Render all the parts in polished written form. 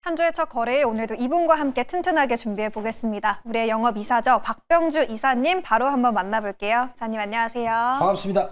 한 주의 첫 거래일 오늘도 이분과 함께 튼튼하게 준비해 보겠습니다. 우리의 영업 이사죠. 박병주 이사님 바로 한번 만나볼게요. 이사님 안녕하세요. 반갑습니다.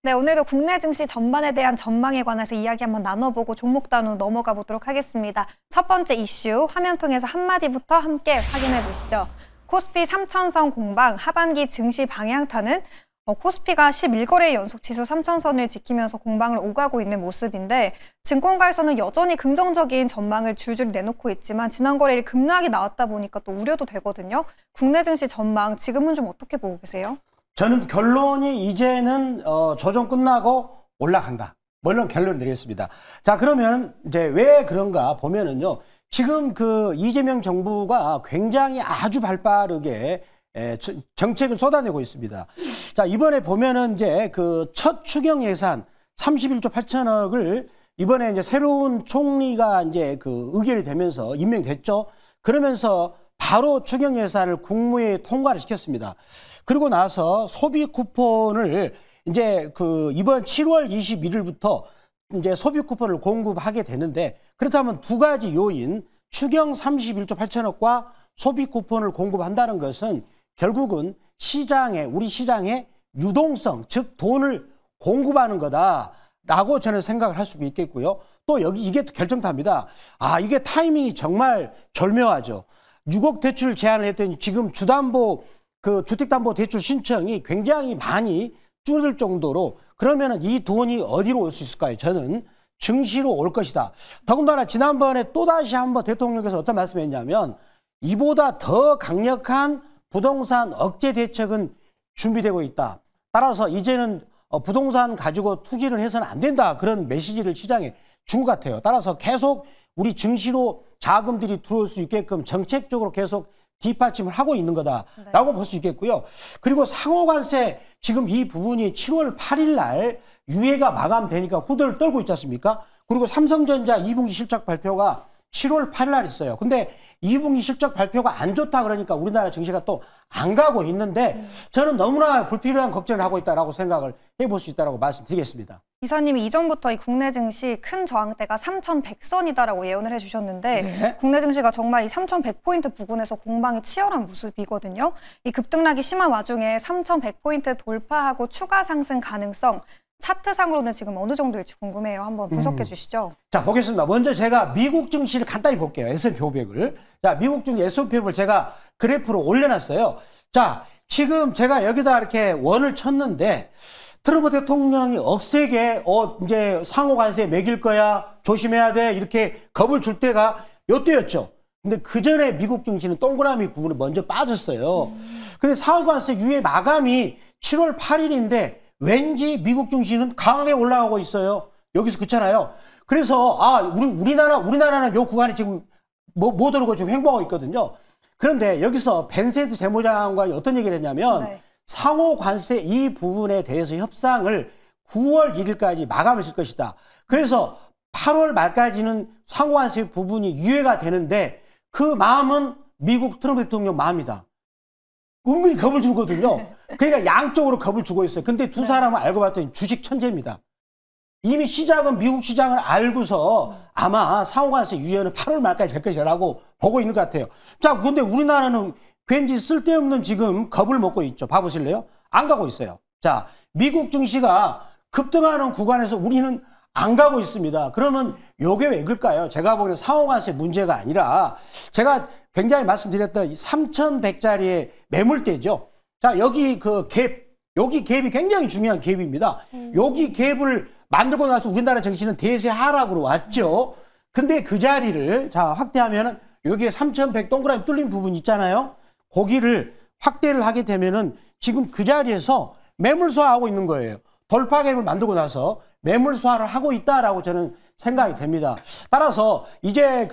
네, 오늘도 국내 증시 전반에 대한 전망에 관해서 이야기 한번 나눠보고 종목 단으로 넘어가 보도록 하겠습니다. 첫 번째 이슈 화면 통해서 한마디부터 함께 확인해 보시죠. 코스피 3000선 공방 하반기 증시 방향타는 코스피가 11거래 연속 지수 3000선을 지키면서 공방을 오가고 있는 모습인데 증권가에서는 여전히 긍정적인 전망을 줄줄이 내놓고 있지만 지난 거래일 급락이 나왔다 보니까 또 우려도 되거든요. 국내 증시 전망 지금은 좀 어떻게 보고 계세요? 저는 결론이 이제는 조정 끝나고 올라간다. 물론 결론 내렸습니다. 자, 그러면 이제 왜 그런가 보면은요. 지금 그 이재명 정부가 굉장히 아주 발빠르게 정책을 쏟아내고 있습니다. 자, 이번에 보면은 이제 그 첫 추경 예산 31조 8천억을 이번에 이제 새로운 총리가 이제 그 의결이 되면서 임명됐죠. 그러면서 바로 추경 예산을 국무회의에 통과를 시켰습니다. 그리고 나서 소비 쿠폰을 이제 그 이번 7월 21일부터 이제 소비 쿠폰을 공급하게 되는데 그렇다면 두 가지 요인 추경 31조 8천억과 소비 쿠폰을 공급한다는 것은 결국은 우리 시장의 유동성, 즉 돈을 공급하는 거다라고 저는 생각을 할 수 있겠고요. 또 이게 또 결정타입니다. 아, 이게 타이밍이 정말 절묘하죠. 6억 대출 제한을 했더니 지금 주택담보대출 신청이 굉장히 많이 줄어들 정도로 그러면은 이 돈이 어디로 올 수 있을까요? 저는 증시로 올 것이다. 더군다나 지난번에 또다시 한번 대통령께서 어떤 말씀했냐면 이보다 더 강력한 부동산 억제 대책은 준비되고 있다. 따라서 이제는 부동산 가지고 투기를 해서는 안 된다. 그런 메시지를 시장에 준 것 같아요. 따라서 계속 우리 증시로 자금들이 들어올 수 있게끔 정책적으로 계속 뒷받침을 하고 있는 거다라고 볼 수 있겠고요. 그리고 상호관세 지금 이 부분이 7월 8일 날 유예가 마감되니까 후덜 떨고 있지 않습니까? 그리고 삼성전자 2분기 실적 발표가 7월 8일 날 있어요. 근데 2분기 실적 발표가 안 좋다 그러니까 우리나라 증시가 또 안 가고 있는데 저는 너무나 불필요한 걱정을 하고 있다라고 생각을 해볼 수 있다라고 말씀드리겠습니다. 이사님이 이전부터 이 국내 증시 큰 저항대가 3,100선이다라고 예언을 해주셨는데 네. 국내 증시가 정말 이 3,100포인트 부근에서 공방이 치열한 모습이거든요. 이 급등락이 심한 와중에 3,100포인트 돌파하고 추가 상승 가능성 차트상으로는 지금 어느 정도일지 궁금해요. 한번 분석해 주시죠. 자, 보겠습니다. 먼저 제가 미국 증시를 간단히 볼게요. S&P 500을. 자, 미국 증시 S&P 500을 제가 그래프로 올려놨어요. 자, 지금 제가 여기다 이렇게 원을 쳤는데 트럼프 대통령이 억세게 이제 상호관세 매길 거야. 조심해야 돼. 이렇게 겁을 줄 때가 요때였죠. 근데 그 전에 미국 증시는 동그라미 부분이 먼저 빠졌어요. 근데 상호관세 유예 마감이 7월 8일인데 왠지 미국 증시는 강하게 올라가고 있어요. 여기서 그렇잖아요. 그래서 우리나라는 요 구간에 지금 못 오르고 지금 횡보하고 있거든요. 그런데 여기서 벤세드 재무장관이 어떤 얘기를 했냐면 네. 상호 관세 이 부분에 대해서 협상을 9월 1일까지 마감을 칠 것이다. 그래서 8월 말까지는 상호 관세 부분이 유예가 되는데 그 마음은 미국 트럼프 대통령 마음이다. 은근히 겁을 주거든요. 그러니까 양쪽으로 겁을 주고 있어요. 근데 두 사람은 알고 봤더니 주식 천재입니다. 이미 미국 시장을 알고서 아마 상호관세 유예는 8월 말까지 될 것이라고 보고 있는 것 같아요. 자, 근데 우리나라는 괜히 쓸데없는 지금 겁을 먹고 있죠. 봐보실래요? 안 가고 있어요. 자, 미국 증시가 급등하는 구간에서 우리는 안 가고 있습니다. 그러면 요게 왜 그럴까요? 제가 보기에는 상호관세 문제가 아니라 제가 굉장히 말씀드렸던 3,100짜리의 매물대죠. 자, 여기 여기 갭이 굉장히 중요한 갭입니다. 여기 갭을 만들고 나서 우리나라 증시는 대세 하락으로 왔죠. 근데 그 자리를 자, 확대하면은 여기에 3,100 동그라미 뚫린 부분 있잖아요. 거기를 확대를 하게 되면은 지금 그 자리에서 매물 소화하고 있는 거예요. 돌파 갭을 만들고 나서 매물 소화를 하고 있다라고 저는 생각이 됩니다. 따라서 이제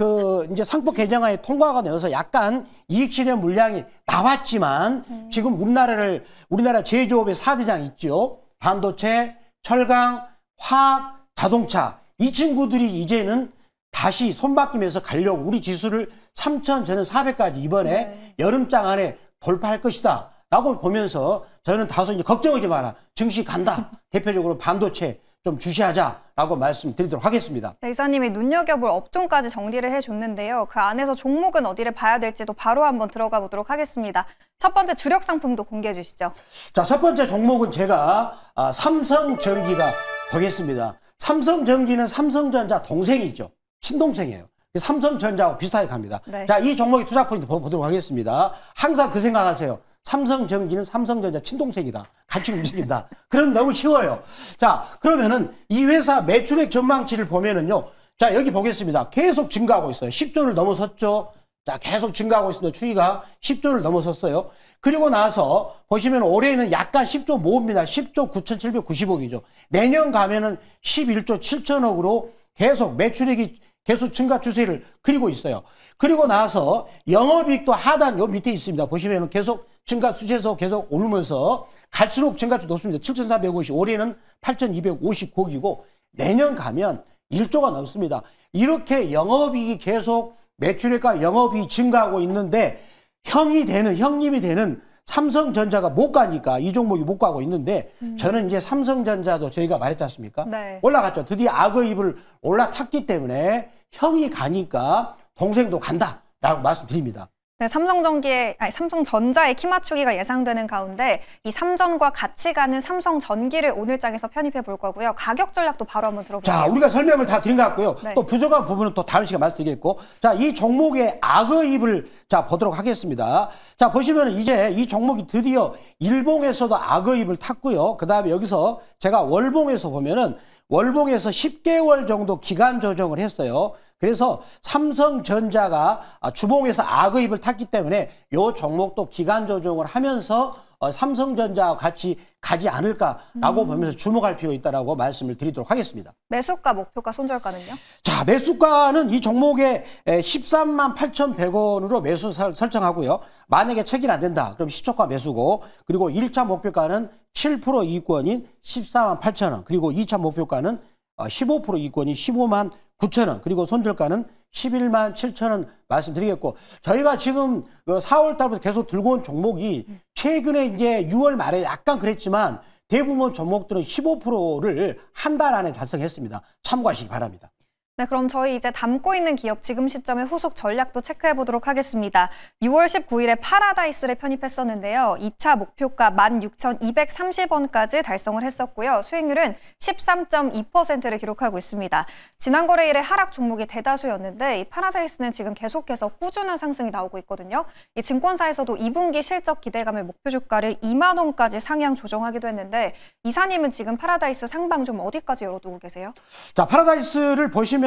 상법 개정안이 통과가 되어서 약간 이익 실현 물량이 나왔지만 지금 우리나라 제조업의 4대장 있죠. 반도체, 철강, 화학, 자동차 이 친구들이 이제는 다시 손바뀜에서 가려고 우리 지수를 3,400까지 이번에 네. 여름장 안에 돌파할 것이다. 라고 보면서 저는 다소 이제 걱정하지 마라. 증시 간다. 대표적으로 반도체 좀 주시하자라고 말씀드리도록 하겠습니다. 네, 이사님이 눈여겨볼 업종까지 정리를 해줬는데요. 그 안에서 종목은 어디를 봐야 될지도 바로 한번 들어가 보도록 하겠습니다. 첫 번째 주력 상품도 공개해 주시죠. 자, 첫 번째 종목은 제가 삼성전기가 되겠습니다. 삼성전기는 삼성전자 동생이죠. 친동생이에요. 삼성전자하고 비슷하게 갑니다. 네. 자, 이 종목의 투자 포인트 보도록 하겠습니다. 항상 그 생각하세요. 삼성전기는 삼성전자 친동생이다. 같이 움직인다. 그럼 너무 쉬워요. 자, 그러면은 이 회사 매출액 전망치를 보면은요. 자, 여기 보겠습니다. 계속 증가하고 있어요. 10조를 넘어섰죠. 자, 계속 증가하고 있습니다. 추이가 10조를 넘어섰어요. 그리고 나서 보시면 올해는 약간 10조 모읍니다. 10조 9,790억이죠. 내년 가면은 11조 7천억으로 계속 매출액이 계속 증가 추세를 그리고 있어요. 그리고 나서 영업이익도 하단 요 밑에 있습니다. 보시면 계속 증가 추세에서 계속 오르면서 갈수록 증가추 높습니다. 7,450, 올해는 8,259억이고 내년 가면 1조가 넘습니다. 이렇게 영업이익이 계속 매출액과 영업이익이 증가하고 있는데 형님이 되는 삼성전자가 못 가니까 이 종목이 못 가고 있는데 저는 이제 삼성전자도 저희가 말했지 않습니까? 네. 올라갔죠. 드디어 악어입을 올라탔기 때문에 형이 가니까 동생도 간다라고 말씀드립니다. 네, 삼성전자의 키 맞추기가 예상되는 가운데 이 삼전과 같이 가는 삼성전기를 오늘 장에서 편입해 볼 거고요. 가격 전략도 바로 한번 들어볼게요. 자, 우리가 설명을 다 드린 것 같고요. 네. 또 부족한 부분은 또 다른 시간에 말씀드리겠고. 자, 이 종목의 악어입을 자 보도록 하겠습니다. 자, 보시면 이제 이 종목이 드디어 일봉에서도 악어입을 탔고요. 그다음에 여기서 제가 월봉에서 보면은 월봉에서 10개월 정도 기간 조정을 했어요. 그래서 삼성전자가 주봉에서 악어입을 탔기 때문에 이 종목도 기간 조정을 하면서 삼성전자와 같이 가지 않을까라고 보면서 주목할 필요가 있다고 말씀을 드리도록 하겠습니다. 매수가, 목표가, 손절가는요? 자, 매수가는 이 종목에 13만 8,100원으로 매수 설정하고요. 만약에 체결 안 된다. 그럼 시초가 매수고, 그리고 1차 목표가는 7% 이익권인 14만 8천원, 그리고 2차 목표가는 15% 이익권이 15만 9천원, 그리고 손절가는 11만 7천원 말씀드리겠고, 저희가 지금 4월 달부터 계속 들고 온 종목이 최근에 이제 6월 말에 약간 그랬지만 대부분 종목들은 15%를 한 달 안에 달성했습니다. 참고하시기 바랍니다. 네, 그럼 저희 이제 담고 있는 기업 지금 시점의 후속 전략도 체크해 보도록 하겠습니다. 6월 19일에 파라다이스를 편입했었는데요. 2차 목표가 16,230원까지 달성을 했었고요. 수익률은 13.2%를 기록하고 있습니다. 지난 거래일에 하락 종목이 대다수였는데 이 파라다이스는 지금 계속해서 꾸준한 상승이 나오고 있거든요. 이 증권사에서도 2분기 실적 기대감의 목표 주가를 2만 원까지 상향 조정하기도 했는데 이사님은 지금 파라다이스 상방 좀 어디까지 열어두고 계세요? 자, 파라다이스를 보시면은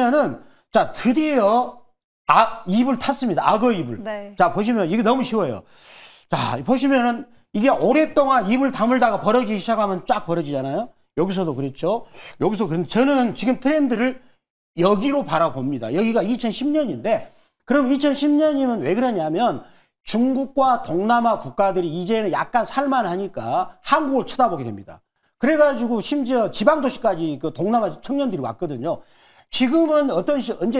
자, 드디어 입을 탔습니다. 악어 입을. 네. 자, 보시면 이게 너무 쉬워요. 자, 보시면은 이게 오랫동안 입을 다물다가 벌어지기 시작하면 쫙 벌어지잖아요. 여기서도 그랬죠. 여기서 그런데 저는 지금 트렌드를 여기로 바라봅니다. 여기가 2010년인데 그럼 2010년이면 왜 그러냐면 중국과 동남아 국가들이 이제는 약간 살만하니까 한국을 쳐다보게 됩니다. 그래가지고 심지어 지방도시까지 그 동남아 청년들이 왔거든요. 지금은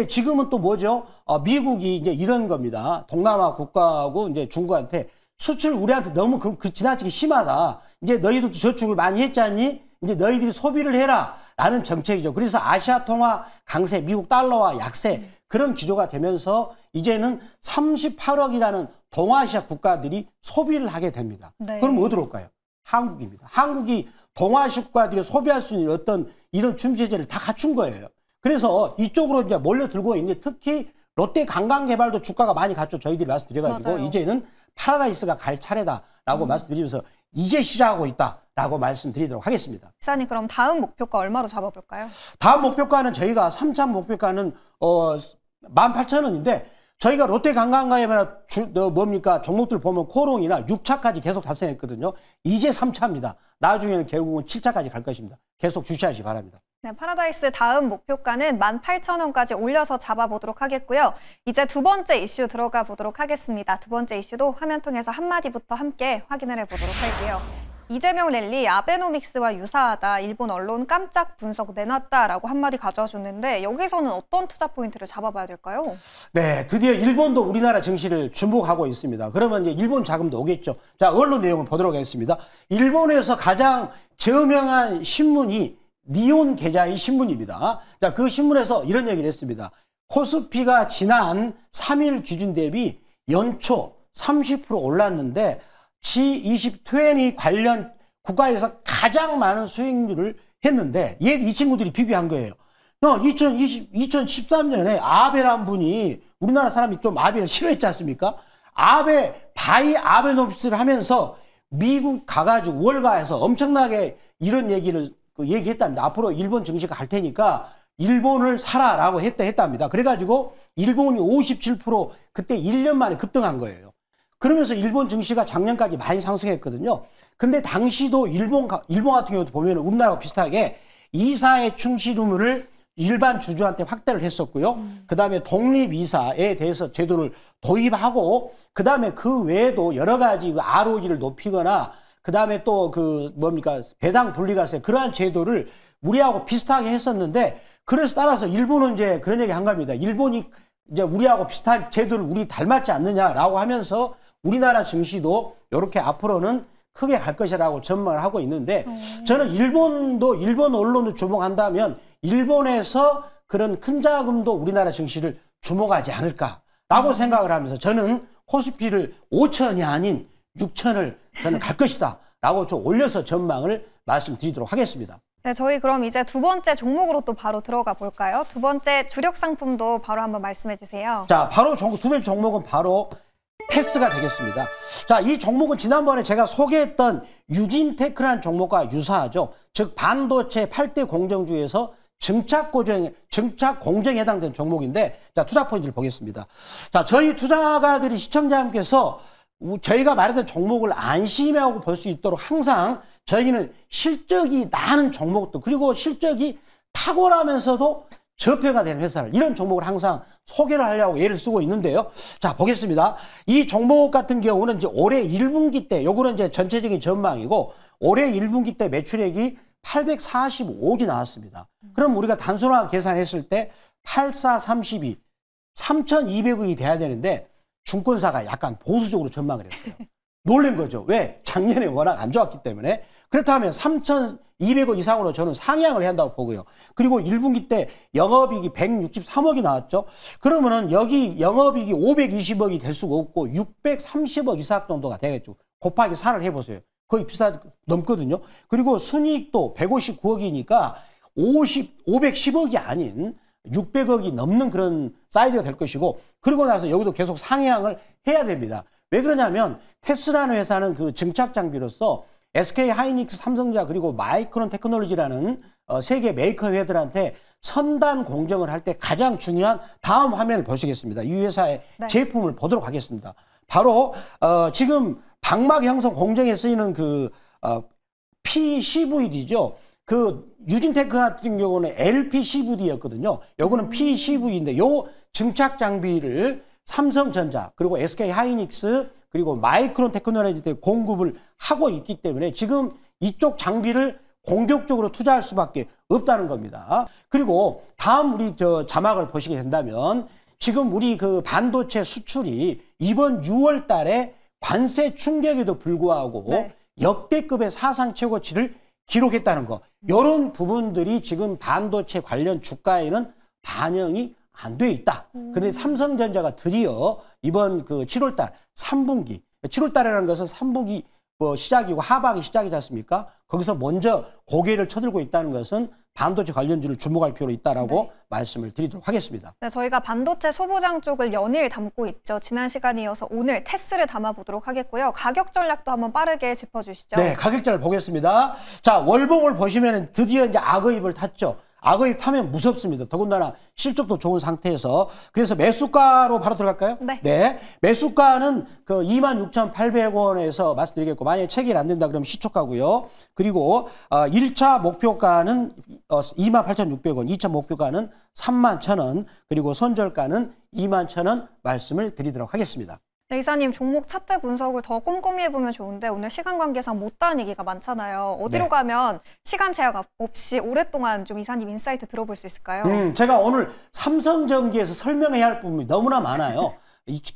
지금은 또 뭐죠? 미국이 이제 이런 겁니다. 동남아 국가하고 이제 중국한테 수출 우리한테 너무 지나치게 심하다. 이제 너희도 저축을 많이 했잖니? 이제 너희들이 소비를 해라. 라는 정책이죠. 그래서 아시아 통화 강세, 미국 달러와 약세 그런 기조가 되면서 이제는 38억이라는 동아시아 국가들이 소비를 하게 됩니다. 네. 그럼 어디로 올까요? 한국입니다. 한국이 동아시아 국가들이 소비할 수 있는 어떤 이런 준비제를 다 갖춘 거예요. 그래서 이쪽으로 이제 몰려들고 있는데 특히 롯데 관광개발도 주가가 많이 갔죠. 저희들이 말씀드려가지고 맞아요. 이제는 파라다이스가 갈 차례다라고 말씀드리면서 이제 시작하고 있다라고 말씀드리도록 하겠습니다. 이사님 그럼 다음 목표가 얼마로 잡아볼까요? 다음 목표가는 저희가 3차 목표가는 18,000원인데 저희가 롯데 관광개발 종목들 보면 코롱이나 6차까지 계속 달성했거든요. 이제 3차입니다. 나중에는 결국은 7차까지 갈 것입니다. 계속 주시하시기 바랍니다. 네, 파라다이스 다음 목표가는 18,000원까지 올려서 잡아보도록 하겠고요. 이제 두 번째 이슈 들어가 보도록 하겠습니다. 두 번째 이슈도 화면 통해서 한마디부터 함께 확인을 해보도록 할게요. 이재명 랠리 아베노믹스와 유사하다. 일본 언론 깜짝 분석 내놨다라고 한마디 가져와 줬는데 여기서는 어떤 투자 포인트를 잡아봐야 될까요? 네, 드디어 일본도 우리나라 증시를 주목하고 있습니다. 그러면 이제 일본 자금도 오겠죠. 자, 언론 내용을 보도록 하겠습니다. 일본에서 가장 저명한 신문이 니온 계좌의 신문입니다. 자, 그 신문에서 이런 얘기를 했습니다. 코스피가 지난 3일 기준 대비 연초 30% 올랐는데 G20 관련 국가에서 가장 많은 수익률을 했는데 이 친구들이 비교한 거예요. 2013년에 아베라는 분이 우리나라 사람이 좀 아베를 싫어했지 않습니까? 바이 아베노믹스를 하면서 미국 가가지고 월가에서 엄청나게 이런 얘기를 얘기했답니다. 앞으로 일본 증시가 갈 테니까 일본을 사라라고 했답니다. 그래가지고 일본이 57% 그때 1년 만에 급등한 거예요. 그러면서 일본 증시가 작년까지 많이 상승했거든요. 근데 당시도 일본 같은 경우도 보면 우리나라와 비슷하게 이사의 충실 의무를 일반 주주한테 확대를 했었고요. 그 다음에 독립이사에 대해서 제도를 도입하고, 그 다음에 그 외에도 여러 가지 그 ROE를 높이거나, 그 다음에 또 배당 분리과세, 그러한 제도를 우리하고 비슷하게 했었는데, 그래서 따라서 일본은 이제 그런 얘기 한 겁니다. 일본이 이제 우리하고 비슷한 제도를 우리 닮았지 않느냐라고 하면서 우리나라 증시도 이렇게 앞으로는 크게 갈 것이라고 전망을 하고 있는데, 저는 일본 언론을 주목한다면 일본에서 그런 큰 자금도 우리나라 증시를 주목하지 않을까라고 생각을 하면서 저는 코스피를 5천이 아닌 6천을 저는 갈 것이다 라고 좀 올려서 전망을 말씀드리도록 하겠습니다. 네, 저희 그럼 이제 두 번째 종목으로 또 바로 들어가 볼까요? 두 번째 주력 상품도 바로 한번 말씀해 주세요. 자, 바로 두 번째 종목은 바로 테스가 되겠습니다. 자, 이 종목은 지난번에 제가 소개했던 유진테크라는 종목과 유사하죠. 즉 반도체 8대 공정주에서 증착 공정에 해당되는 종목인데, 자, 투자 포인트를 보겠습니다. 자, 저희 투자가들이 시청자님께서 저희가 말했던 종목을 안심하고 볼 수 있도록 항상 저희는 실적이 나는 종목도, 그리고 실적이 탁월하면서도 저평가 되는 회사를, 이런 종목을 항상 소개를 하려고 예를 쓰고 있는데요. 자, 보겠습니다. 이 종목 같은 경우는 이제 올해 1분기 때, 요거는 이제 전체적인 전망이고, 올해 1분기 때 매출액이 845억이 나왔습니다. 그럼 우리가 단순하게 계산했을 때 8432, 3,200억이 돼야 되는데 증권사가 약간 보수적으로 전망을 했어요. 놀란 거죠. 왜? 작년에 워낙 안 좋았기 때문에. 그렇다면 3,200억 이상으로 저는 상향을 해야 한다고 보고요. 그리고 1분기 때 영업이익이 163억이 나왔죠. 그러면은 여기 영업이익이 520억이 될 수가 없고 630억 이상 정도가 되겠죠. 곱하기 4를 해보세요. 거의 넘거든요. 그리고 순이익도 159억이니까 510억이 아닌 600억이 넘는 그런 사이즈가 될 것이고, 그리고 나서 여기도 계속 상향을 해야 됩니다. 왜 그러냐면 테스라는 회사는 그 증착 장비로서 SK 하이닉스, 삼성전자 그리고 마이크론 테크놀로지라는 세계 메이커 회사들한테 선단 공정을 할 때 가장 중요한, 다음 화면을 보시겠습니다. 이 회사의 제품을 보도록 하겠습니다. 바로 지금 방막 형성 공정에 쓰이는 그 PCVD죠. 그 유진테크 같은 경우는 LPCVD였거든요. 요거는 PCV인데 요 증착 장비를 삼성전자 그리고 SK 하이닉스 그리고 마이크론 테크놀로지 때 공급을 하고 있기 때문에 지금 이쪽 장비를 공격적으로 투자할 수밖에 없다는 겁니다. 그리고 다음 우리 자막을 보시게 된다면 지금 우리 그 반도체 수출이 이번 6월 달에 관세 충격에도 불구하고 역대급의 사상 최고치를 기록했다는 거. 이런 부분들이 지금 반도체 관련 주가에는 반영이 안 돼 있다. 그런데 삼성전자가 드디어 이번 그 7월 달 3분기, 7월 달이라는 것은 3분기 시작이고 하반기 시작이지 않습니까? 거기서 먼저 고개를 쳐들고 있다는 것은 반도체 관련주를 주목할 필요가 있다라고 말씀을 드리도록 하겠습니다. 네, 저희가 반도체 소부장 쪽을 연일 담고 있죠. 지난 시간에 이어서 오늘 테스를 담아보도록 하겠고요. 가격 전략도 한번 빠르게 짚어주시죠. 네, 가격 전략 보겠습니다. 자, 월봉을 보시면 드디어 이제 악의입을 탔죠. 악의입 타면 무섭습니다. 더군다나 실적도 좋은 상태에서. 그래서 매수가로 바로 들어갈까요? 네. 매수가는 그 26,800원에서 말씀드리겠고, 만약에 체결이 안 된다 그러면 시초가고요. 그리고 1차 목표가는 28,600원, 2차 목표가는 31,000원, 그리고 손절가는 21,000원 말씀을 드리도록 하겠습니다. 네, 이사님, 종목 차트 분석을 더 꼼꼼히 해보면 좋은데 오늘 시간 관계상 못다한 얘기가 많잖아요. 어디로 가면 시간 제약 없이 오랫동안 좀 이사님 인사이트 들어볼 수 있을까요? 제가 오늘 삼성전기에서 설명해야 할 부분이 너무나 많아요.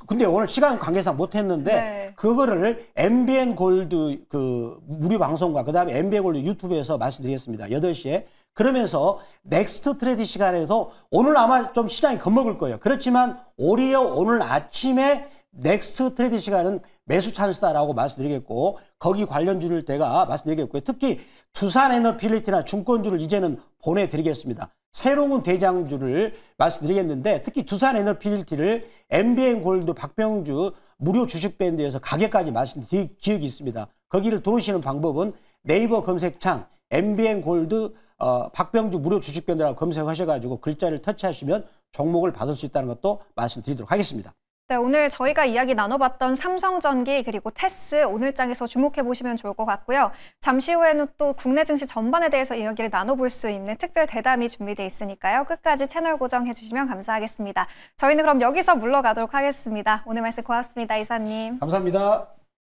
근데 오늘 시간 관계상 못했는데 그거를 MBN 골드 그 무료 방송과 그다음에 MBN 골드 유튜브에서 말씀드리겠습니다. 8시에. 그러면서 넥스트 트레이드 시간에도 오늘 아마 좀 시장이 겁먹을 거예요. 그렇지만 오히려 오늘 아침에 넥스트 트레이드 시간은 매수 찬스다라고 말씀드리겠고 거기 관련주를 제가 말씀드리겠고요. 특히 두산에너빌리티나 증권주를 이제는 보내드리겠습니다. 새로운 대장주를 말씀드리겠는데 특히 두산에너빌리티를 MBN골드 박병주 무료 주식밴드에서 가격까지 말씀드린 기억이 있습니다. 거기를 들어오시는 방법은 네이버 검색창 MBN골드 박병주 무료 주식밴드라고 검색하셔가지고 글자를 터치하시면 종목을 받을 수 있다는 것도 말씀드리도록 하겠습니다. 네, 오늘 저희가 이야기 나눠봤던 삼성전기 그리고 테스 오늘장에서 주목해 보시면 좋을 것 같고요. 잠시 후에는 또 국내 증시 전반에 대해서 이야기를 나눠볼 수 있는 특별 대담이 준비되어 있으니까요. 끝까지 채널 고정해 주시면 감사하겠습니다. 저희는 그럼 여기서 물러가도록 하겠습니다. 오늘 말씀 고맙습니다, 이사님. 감사합니다.